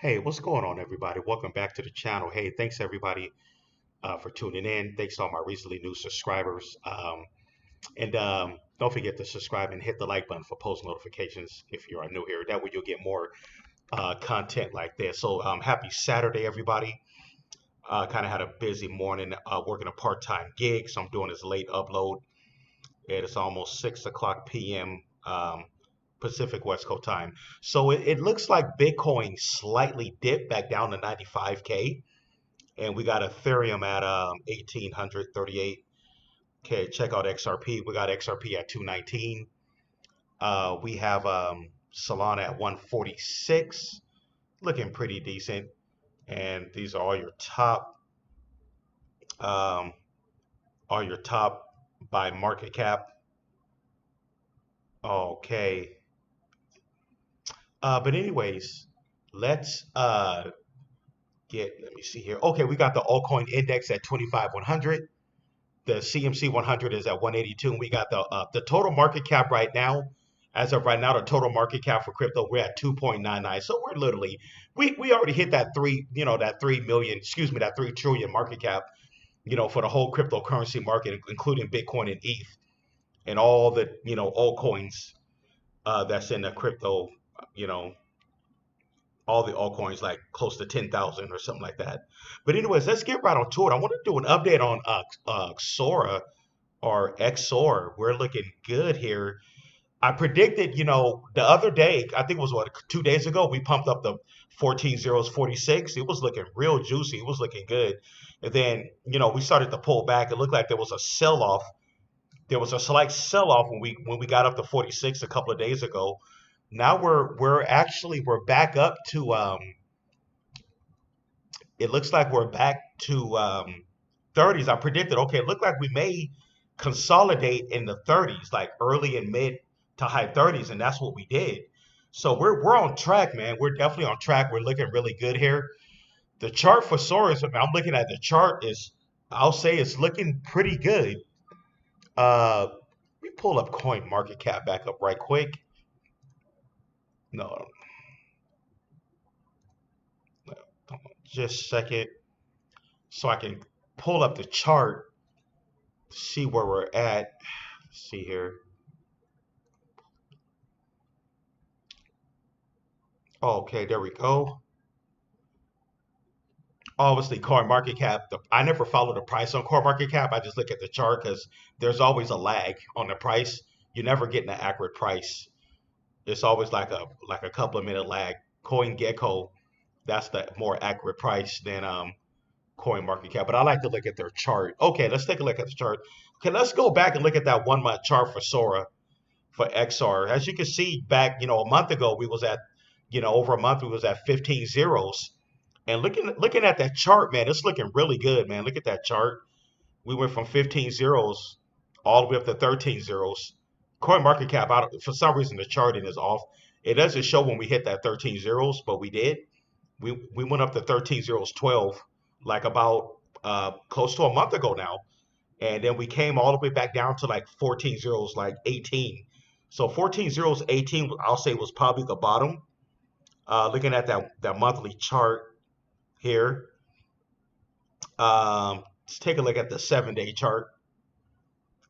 Hey, what's going on, everybody? Welcome back to the channel. Hey, thanks everybody for tuning in. Thanks to all my recently new subscribers. And don't forget to subscribe and hit the like button for post notifications if you are new here. That way you'll get more content like this. So happy Saturday, everybody. Kind of had a busy morning working a part-time gig, so I'm doing this late upload. It is almost 6 o'clock p.m. Pacific West Coast time. So it looks like Bitcoin slightly dipped back down to 95K. And we got Ethereum at 1838. Okay, check out XRP. We got XRP at 219. We have Solana at 146, looking pretty decent. And these are um, all your top by market cap. Okay. But anyways, let's let me see here. Okay, we got the altcoin index at 25,100. The CMC 100 is at 182. And we got the total market cap right now. As of right now, the total market cap for crypto, we're at 2.99. So we're literally, we already hit that that 3 million, excuse me, that 3 trillion market cap, for the whole cryptocurrency market, including Bitcoin and ETH and all the, altcoins that's in the crypto, you know, all the altcoins like close to 10,000 or something like that. But anyways, let's get right on to it. I want to do an update on Xora or XOR. We're looking good here. I predicted, the other day, I think it was what, 2 days ago, we pumped up the 14 zeros 46. It was looking real juicy. It was looking good. And then, we started to pull back. It looked like there was a sell-off. There was a slight sell-off when we got up to 46 a couple of days ago. Now we're back up to it looks like we're back to 30s. I predicted, okay, it looked like we may consolidate in the 30s, like early and mid to high 30s, and that's what we did. So we're on track, man. We're definitely on track. We're looking really good here. The chart for Soros, I'm looking at the chart is, I'll say it's looking pretty good. Let me pull up Coin Market Cap back up right quick. No, no, just a second, so I can pull up the chart, see where we're at. Let's see here. Okay, there we go. Obviously, Coin Market Cap. I never follow the price on Coin Market Cap. I just look at the chart because there's always a lag on the price. You never get an accurate price. It's always like a couple of minute lag. Coin Gecko, that's the more accurate price than Coin Market Cap. But I like to look at their chart. Okay, let's take a look at the chart. Okay, let's go back and look at that 1 month chart for Sora for XR. As you can see, back a month ago, we was at over a month we was at 15 zeros. And looking at that chart, man, it's looking really good, man. Look at that chart. We went from 15 zeros all the way up to 13 zeros. Coin market cap, for some reason, the charting is off. It doesn't show when we hit that 13 zeros, but we did. We went up to 13 zeros 12, like about close to a month ago now. And then we came all the way back down to like 14 zeros, like 18. So 14 zeros 18, I'll say was probably the bottom. Looking at that monthly chart here. Let's take a look at the 7 day chart.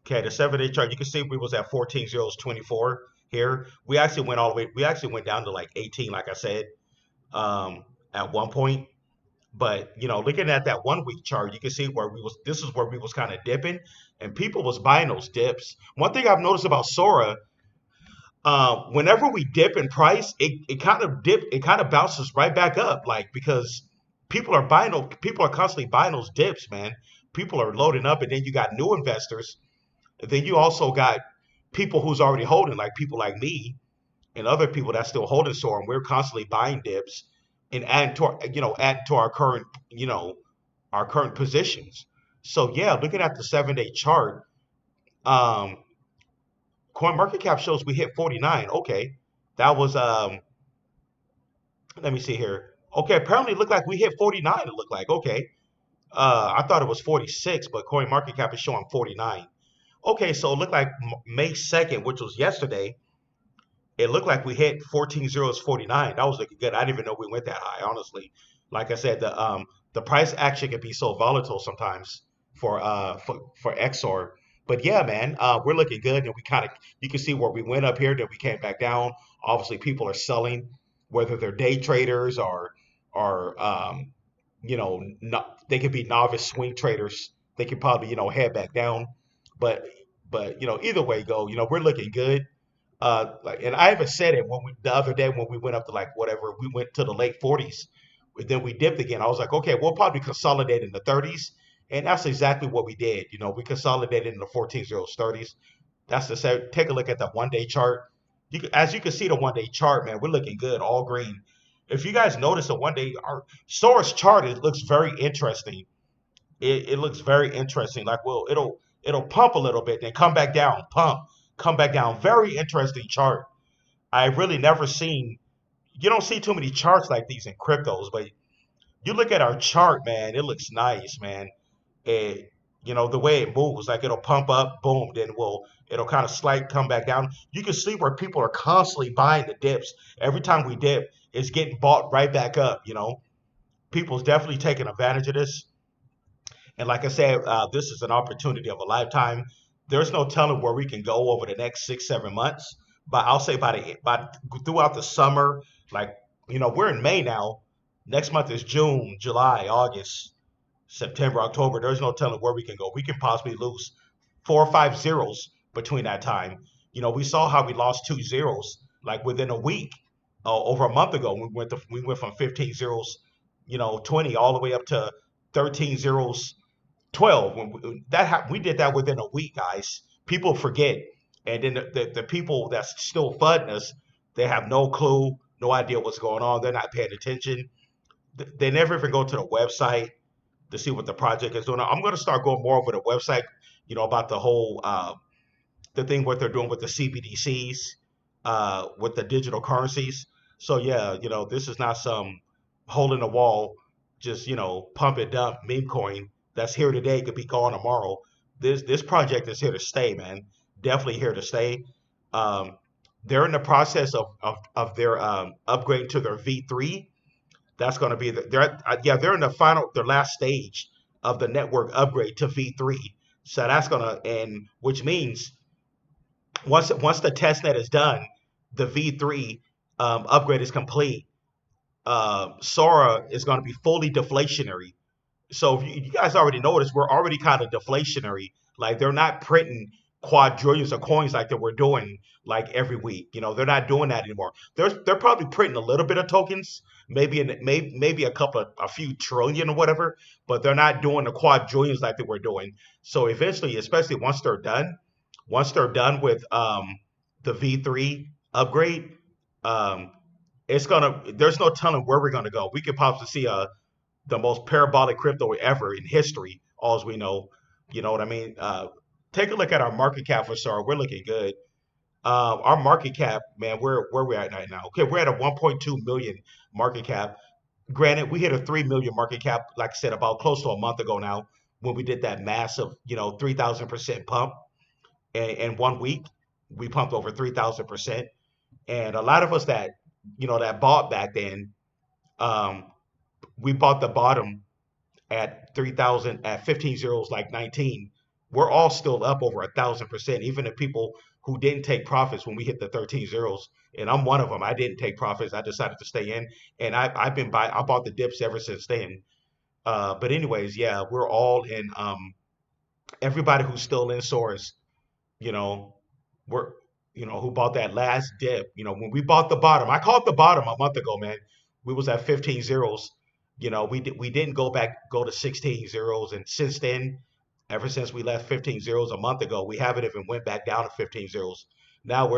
Okay, the 7 day chart, you can see we was at 14 zeros 24 here. We actually went all the way, we actually went down to like 18, like I said, at one point. But looking at that 1 week chart, you can see where this is where we was kind of dipping, and people was buying those dips. One thing I've noticed about Sora, whenever we dip in price, it kind of bounces right back up, like because people are constantly buying those dips, man. People are loading up, and then you got new investors. And then you also got people who's already holding, like people like me and other people that's still holding Sora, and we're constantly buying dips and add to our current our current positions. So yeah, looking at the 7 day chart, um, Coin Market Cap shows we hit 49. Okay, that was let me see here. Okay, apparently it looked like we hit 49. It looked like okay. I thought it was 46, but Coin Market Cap is showing 49. Okay, so it looked like May 2nd, which was yesterday, it looked like we hit 14 zeros 49. That was looking good. I didn't even know we went that high, honestly. Like I said, the price action can be so volatile sometimes for XOR. But yeah, man, we're looking good, and we kind of you can see where we went up here, then we came back down. Obviously, people are selling, whether they're day traders or they could be novice swing traders. They could probably head back down, but either way go, we're looking good. Like, and I even said it when the other day when we went up to like whatever, we went to the late 40s, then we dipped again. I was like, okay, we'll probably consolidate in the 30s, and that's exactly what we did. We consolidated in the 14 zeros 30s. That's the same. Take a look at the 1 day chart. As you can see, the 1 day chart, man, we're looking good, all green. If you guys notice the 1 day, our source chart, it looks very interesting. It looks very interesting. Like, well, it'll pump a little bit, then come back down, pump, come back down. Very interesting chart. I really never seen. You don't see too many charts like these in cryptos, but you look at our chart, man. It looks nice, man. It, the way it moves, like it'll pump up, boom, then it'll kind of slight come back down. You can see where people are constantly buying the dips. Every time we dip, it's getting bought right back up. People's definitely taking advantage of this. And like I said, this is an opportunity of a lifetime. There's no telling where we can go over the next 6, 7 months. But I'll say by throughout the summer, like we're in May now. Next month is June, July, August, September, October. There's no telling where we can go. We can possibly lose 4 or 5 zeros between that time. We saw how we lost 2 zeros like within a week, over a month ago. We went from 15 zeros, 20 all the way up to 13 zeros 12. We did that within a week, guys. People forget, and then the people that's still funding us, they have no clue, no idea what's going on. They're not paying attention. They never even go to the website to see what the project is doing. I'm going to start going more over the website, about the whole the thing what they're doing with the CBDCs, with the digital currencies. So yeah, this is not some hole in the wall, just pump it dump meme coin that's here today could be gone tomorrow. This project is here to stay, man. Definitely here to stay. Um, they're in the process of their upgrade to their V3. That's going to be they're in their last stage of the network upgrade to V3. So that's gonna, and which means once the test net is done, the V3 upgrade is complete. Sora is going to be fully deflationary. So if you guys already noticed, we're already kind of deflationary. Like they're not printing quadrillions of coins like they were doing like every week. They're not doing that anymore. They're probably printing a little bit of tokens, maybe a few trillion or whatever, but they're not doing the quadrillions like they were doing. So eventually, especially once they're done with the V3 upgrade, um, there's no telling where we're gonna go. We could possibly see the most parabolic crypto ever in history, all as we know. You know what I mean? Take a look at our market cap for SAR. We're looking good. Our market cap, man, where we're at right now. Okay, we're at a 1.2 million market cap. Granted, we hit a 3 million market cap, like I said, about close to a month ago now, when we did that massive, 3,000% pump in 1 week. We pumped over 3,000%. And a lot of us that bought back then, um, we bought the bottom at 3,000 at 15 zeros like 19. We're all still up over 1,000%. Even the people who didn't take profits when we hit the 13 zeros, and I'm one of them. I didn't take profits. I decided to stay in, and I bought the dips ever since then. But anyways, yeah, we're all in. Everybody who's still in source, you know, we're who bought that last dip. When we bought the bottom, I called the bottom a month ago, man. We was at 15 zeros. We didn't go to 16 zeros, and since then, ever since we left 15 zeros a month ago, we haven't even went back down to 15 zeros. Now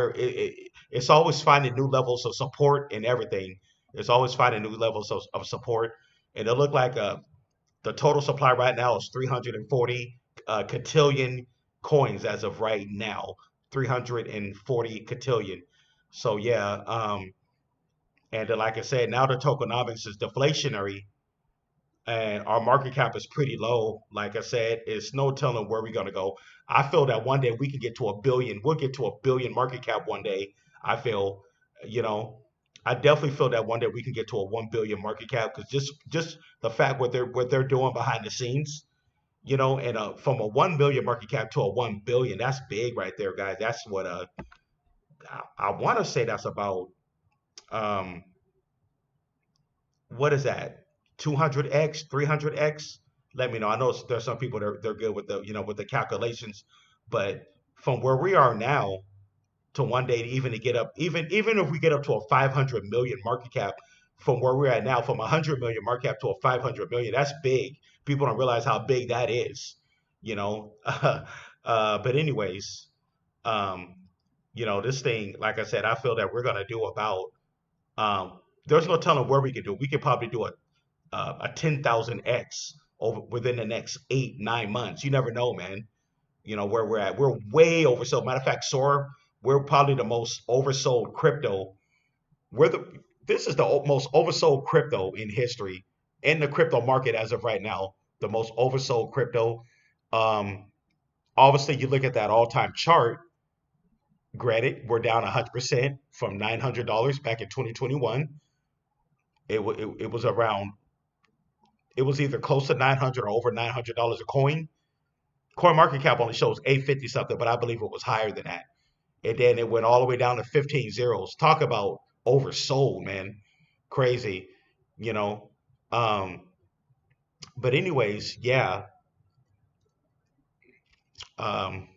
it's always finding new levels of support and everything. It's always finding new levels of support, and it looked like the total supply right now is 340 cotillion coins as of right now. 340 cotillion. So yeah, and like I said, now the tokenomics is deflationary, and our market cap is pretty low. Like I said, it's no telling where we're gonna go. I feel that one day we can get to a billion. We'll get to a billion market cap one day. I feel. You know, I definitely feel that one day we can get to a 1 billion market cap because just the fact what they're doing behind the scenes, and from a 1 billion market cap to a 1 billion, that's big right there, guys. That's what I want to say that's about um what is that, 200x, 300x? Let me know. I know there's some people that they're good with the calculations, but from where we are now to one day to even to get up, even if we get up to a 500 million market cap, from where we're at now, from a 100 million market cap to a 500 million, that's big. People don't realize how big that is, you know. But anyways, um, this thing, like I said, I feel that we're gonna do about there's no telling where we could do. We could probably do a 10,000x over within the next 8 9 months. You never know, man. Where we're at. We're way oversold. Matter of fact, Sora, we're probably the most oversold crypto. We're the This is the most oversold crypto in history, in the crypto market as of right now. The most oversold crypto. Um, Obviously, you look at that all-time chart. Granted, we're down 100% from $900 back in 2021. It was around. It was either close to 900 or over $900 a coin. Coin market cap only shows 850 something, but I believe it was higher than that. And then it went all the way down to 15 zeros. Talk about oversold, man. Crazy, you know. Um, but anyways, yeah. Um,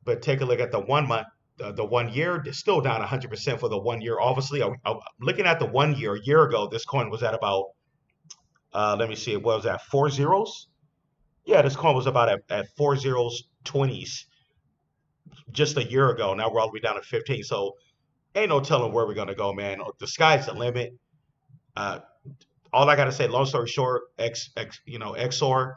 but take a look at the 1 month, the 1 year, it's still down 100% for the 1 year. Obviously, looking at the 1 year, a year ago, this coin was at about, let me see, it was at 4 zeros. Yeah, this coin was about at 4 zeros, 20s just a year ago. Now we're all the way down to 15. So ain't no telling where we're gonna go, man. The sky's the limit. Uh, all I gotta say, long story short, XOR,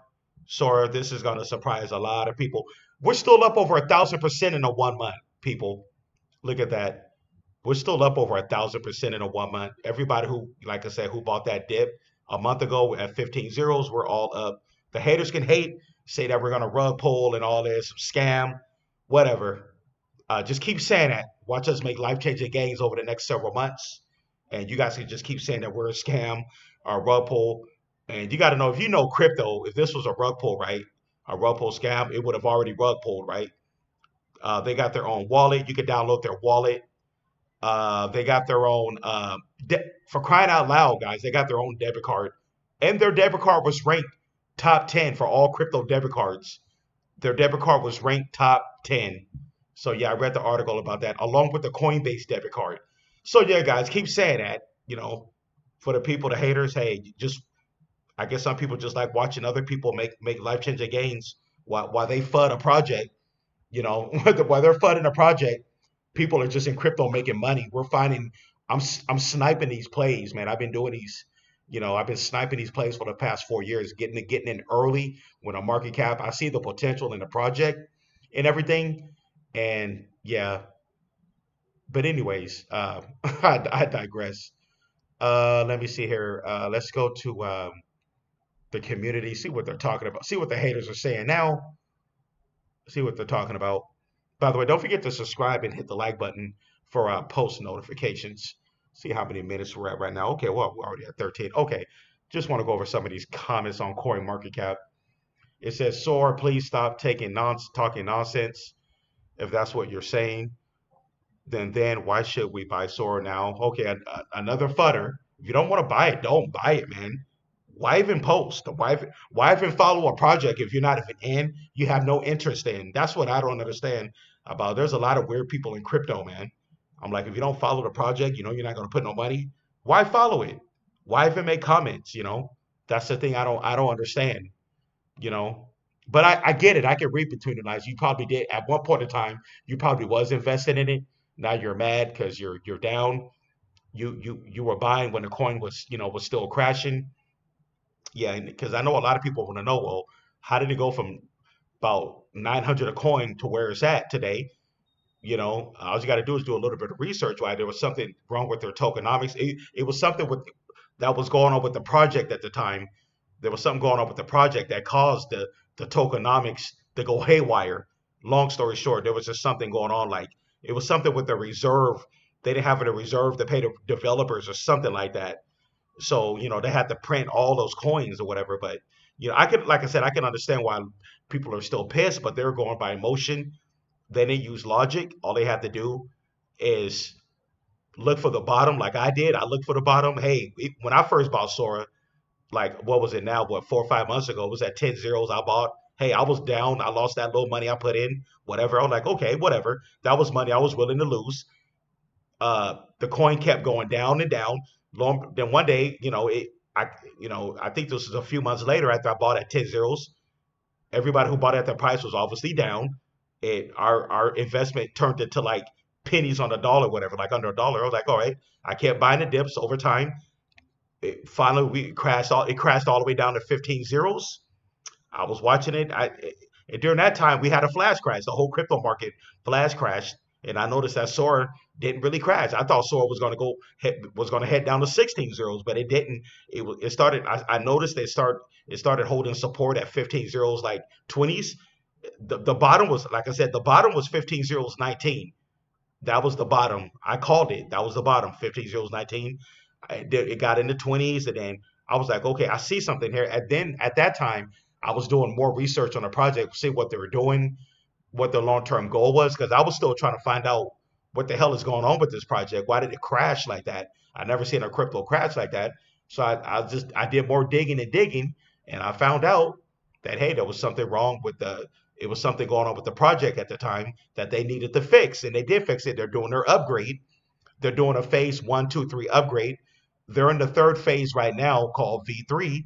Sora, this is gonna surprise a lot of people. We're still up over 1,000% in a 1 month, people. Look at that. We're still up over 1,000% in a 1 month. Everybody who, like I said, who bought that dip a month ago at 15 zeros, we're all up. The haters can hate, say that we're gonna rug pull and all this scam, whatever. Just keep saying that. Watch us make life changing gains over the next several months. And you guys can just keep saying that we're a scam or a rug pull. And you got to know, if you know crypto, if this was a rug pull, right? A rug pull scam, it would have already rug pulled, right? They got their own wallet. You could download their wallet. They got their own, for crying out loud, guys, they got their own debit card. And their debit card was ranked top 10 for all crypto debit cards. Their debit card was ranked top 10. So yeah, I read the article about that along with the Coinbase debit card. So yeah, guys, keep saying that. For the people, the haters, hey, just I guess some people just like watching other people make life changing gains while they fud a project. While they're fudding a project, people are just in crypto making money. We're finding I'm sniping these plays, man. I've been doing these. I've been sniping these plays for the past 4 years, getting in early when a market cap. I see the potential in the project and everything. And yeah, but anyways, I digress. Let me see here. Let's go to the community, see what they're talking about, see what the haters are saying now, see what they're talking about. By the way, don't forget to subscribe and hit the like button for post notifications. See how many minutes we're at right now. Okay, well, we're already at 13. Okay, just want to go over some of these comments on CoinMarketCap. It says, "Soar, please stop talking nonsense. If that's what you're saying, then why should we buy Sora now?" Okay, another fudder. If you don't want to buy it, don't buy it, man. Why even post? Why even follow a project if you're not even in? You have no interest in. That's what I don't understand about. There's a lot of weird people in crypto, man. I'm like, if you don't follow the project, you're not going to put no money. Why follow it? Why even make comments? That's the thing I don't understand you know. But I get it. I can read between the lines. You probably did at one point in time. You probably was invested in it. Now you're mad because you're down. You were buying when the coin was still crashing. Yeah, because I know a lot of people want to know. Well, how did it go from about 900 a coin to where it's at today? All you got to do is do a little bit of research. Why there was something wrong with their tokenomics. It was something that was going on with the project at the time. There was something going on with the project that caused the tokenomics to go haywire. Long story short, there was just something going on. Like It was something with the reserve. They didn't have a reserve to pay the developers or something like that. So, they had to print all those coins or whatever. But, I could, like I said, I can understand why people are still pissed, but they're going by emotion. They didn't use logic. All they had to do is look for the bottom, like I did. I looked for the bottom. Hey, when I first bought Sora, like what was it now? What, 4 or 5 months ago? It was at 10 zeros. I bought. Hey, I was down. I lost that little money I put in. Whatever. I was like, okay, whatever. That was money I was willing to lose. The coin kept going down and down. Then one day, I think this was a few months later after I bought at 10 zeros. Everybody who bought at that price was obviously down. Our investment turned into like pennies on a dollar, whatever, like under a dollar. I was like, all right, I kept buying the dips over time. Finally, we crashed all. It crashed all the way down to 15 zeros. I was watching it. And during that time, we had a flash crash. The whole crypto market flash crashed, and I noticed that Sora didn't really crash. I thought Sora was going to head down to 16 zeros, but it didn't. It started. I noticed it started holding support at 15 zeros, like 20s. The bottom was, like I said, the bottom was 15 zeros 19. That was the bottom. I called it. That was the bottom. 15 zeros 19. It got in the 20s, and then I was like, okay, I see something here. And then at that time, I was doing more research on the project, see what they were doing, what their long-term goal was, because I was still trying to find out what the hell is going on with this project. Why did it crash like that? I never seen a crypto crash like that. So I did more digging and digging, and I found out that hey, there was something wrong with the it was something going on with the project at the time that they needed to fix, and they did fix it. They're doing their upgrade. They're doing a phase one, two, three upgrade. They're in the third phase right now called V3.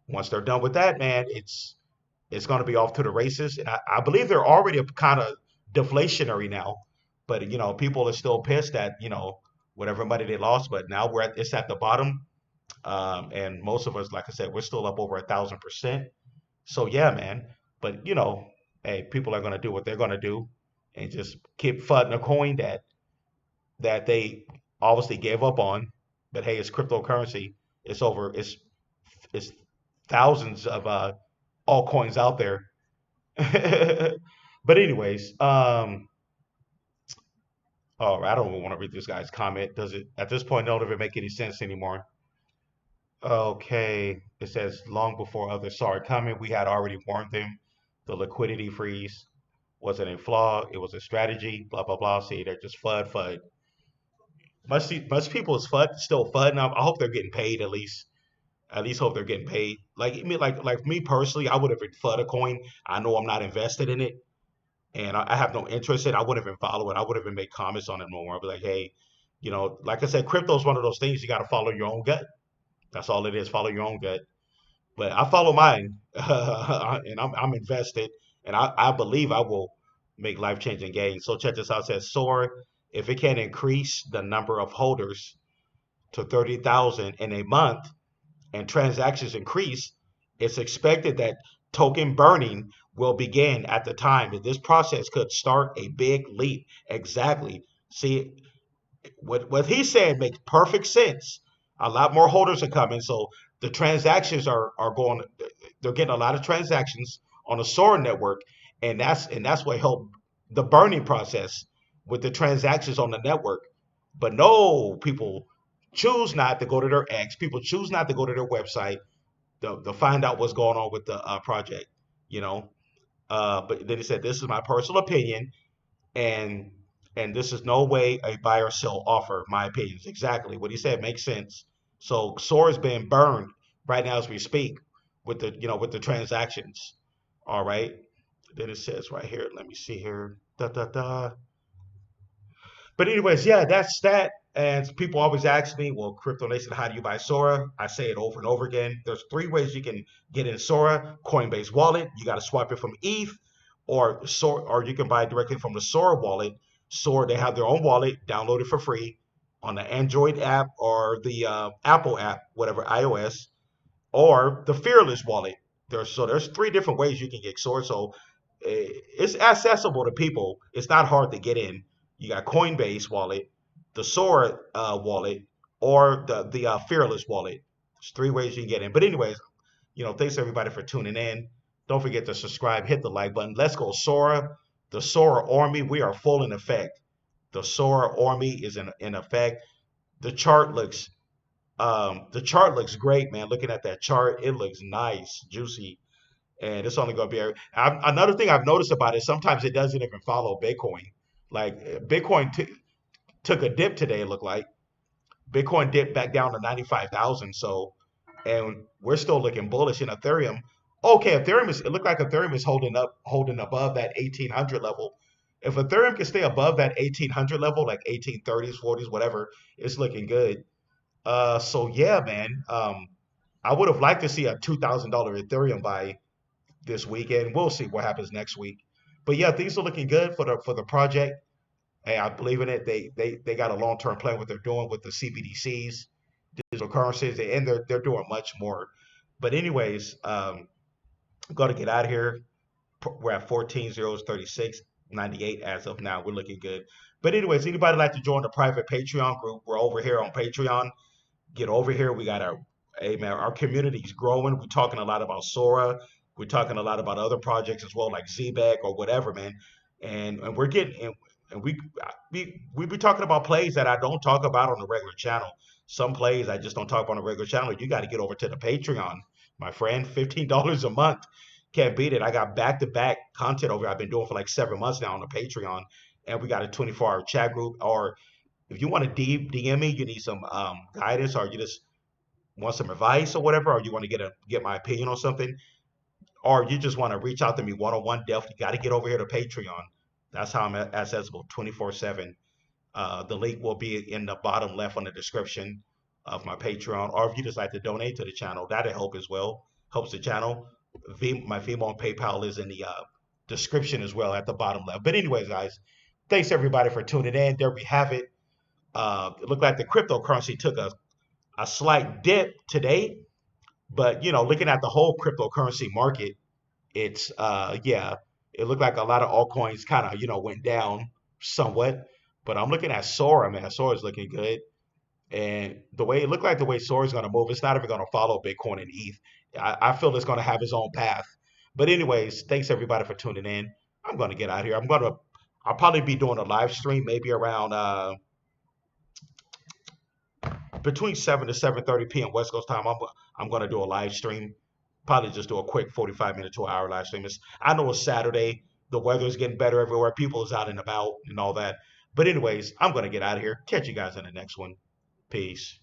Once they're done with that, man, it's going to be off to the races. And I believe they're already kind of deflationary now, but people are still pissed at whatever money they lost. But now it's at the bottom, and most of us, like I said, we're still up over 1,000%. So yeah, man. But hey, people are going to do what they're going to do, and just keep fudding a coin that they obviously gave up on. But hey, it's cryptocurrency. It's over. It's thousands of altcoins out there. But anyways, oh, I don't even want to read this guy's comment. Does it at this point don't even make any sense anymore? Okay, it says long before others saw it coming, we had already warned them. The liquidity freeze wasn't a flaw; it was a strategy. Blah blah blah. See, they're just FUD. Much people is still FUD. I hope they're getting paid at least. At least hope they're getting paid. Like I mean, like me personally, I would have FUD a coin. I know I'm not invested in it, and I have no interest in it. I wouldn't even follow it. I would have even make comments on it no more. I'd be like, hey, like I said, crypto is one of those things you got to follow your own gut. That's all it is. Follow your own gut. But I follow mine, and I'm invested, and I believe I will make life changing gains. So check this out. It says soar if it can increase the number of holders to 30,000 in a month and transactions increase, it's expected that token burning will begin at the time. And this process could start a big leap. Exactly. See, what he said makes perfect sense. A lot more holders are coming, so the transactions are going. They're getting a lot of transactions on the Sora network, and that's what helped the burning process with the transactions on the network. But no, people choose not to go to their X. People choose not to go to their website to find out what's going on with the project. You know, but then he said, "This is my personal opinion, and this is no way a buy or sell offer. My opinions exactly what he said makes sense. So Sora is being burned right now as we speak with the transactions. All right. Then it says right here. Let me see here. Da da da. But anyways, yeah, that's that. And people always ask me, well, Crypto Nation, how do you buy Sora? I say it over and over again. There's three ways you can get in Sora. Coinbase wallet, you got to swipe it from ETH, or you can buy it directly from the Sora wallet. Sora, they have their own wallet, download it for free on the Android app or the Apple app, whatever, iOS, or the Fearless wallet. There's three different ways you can get Sora. So it's accessible to people. It's not hard to get in. You got Coinbase wallet, the Sora wallet, or the Fearless wallet. There's three ways you can get in. But anyways, thanks everybody for tuning in. Don't forget to subscribe, hit the like button. Let's go Sora, the Sora Army. We are full in effect. The Sora Ormi is in effect. The chart looks the chart looks great, man. Looking at that chart, it looks nice, juicy, and it's only going to be another thing I've noticed about it. Sometimes it doesn't even follow Bitcoin. Like Bitcoin took a dip today. It looked like Bitcoin dipped back down to 95,000. So, and we're still looking bullish in Ethereum. Okay, Ethereum is. It looked like Ethereum is holding above that 1800 level. If Ethereum can stay above that 1800 level, like 1830s, 40s, whatever, it's looking good. So yeah, man. I would have liked to see a $2,000 Ethereum buy this weekend. We'll see what happens next week. But yeah, things are looking good for the project. Hey, I believe in it. They got a long term plan what they're doing with the CBDCs, digital currencies, and they're doing much more. But anyways, I'm gonna get out of here. We're at 14,036.98 as of now. We're looking good. But anyways, anybody like to join the private Patreon group? We're over here on Patreon. Get over here. We got our, hey man, our community is growing. We're talking a lot about Sora. We're talking a lot about other projects as well, like ZBEC or whatever, man. And we're getting and we be talking about plays that I don't talk about on the regular channel. Some plays I just don't talk about on the regular channel. You got to get over to the Patreon, my friend. $15 a month. Can't beat it. I got back to back content over. I've been doing for like 7 months now on the Patreon, and we got a 24-hour chat group. Or if you want to DM me, you need some guidance, or you just want some advice or whatever, or you want to get my opinion on something, or you just want to reach out to me one on one, definitely got to get over here to Patreon. That's how I'm accessible 24/7. The link will be in the bottom left on the description of my Patreon, or if you just like to donate to the channel, that'll help as well. Helps the channel. My Venmo and PayPal is in the description as well at the bottom left. But anyways, guys, thanks everybody for tuning in. There we have it. It looked like the cryptocurrency took a slight dip today, but looking at the whole cryptocurrency market, it's yeah, it looked like a lot of altcoins kind of went down somewhat. But I'm looking at Sora, man. Sora's looking good. And the way it looked like the way Sora's going to move, it's not even going to follow Bitcoin and ETH. I feel it's going to have its own path. But anyways, thanks everybody for tuning in. I'm going to get out of here. I'll probably be doing a live stream maybe around between 7 to 7:30 p.m. West Coast time. I'm going to do a live stream. Probably just do a quick 45-minute to an hour live stream. I know it's Saturday. The weather's getting better everywhere. People is out and about and all that. But anyways, I'm going to get out of here. Catch you guys in the next one. Peace.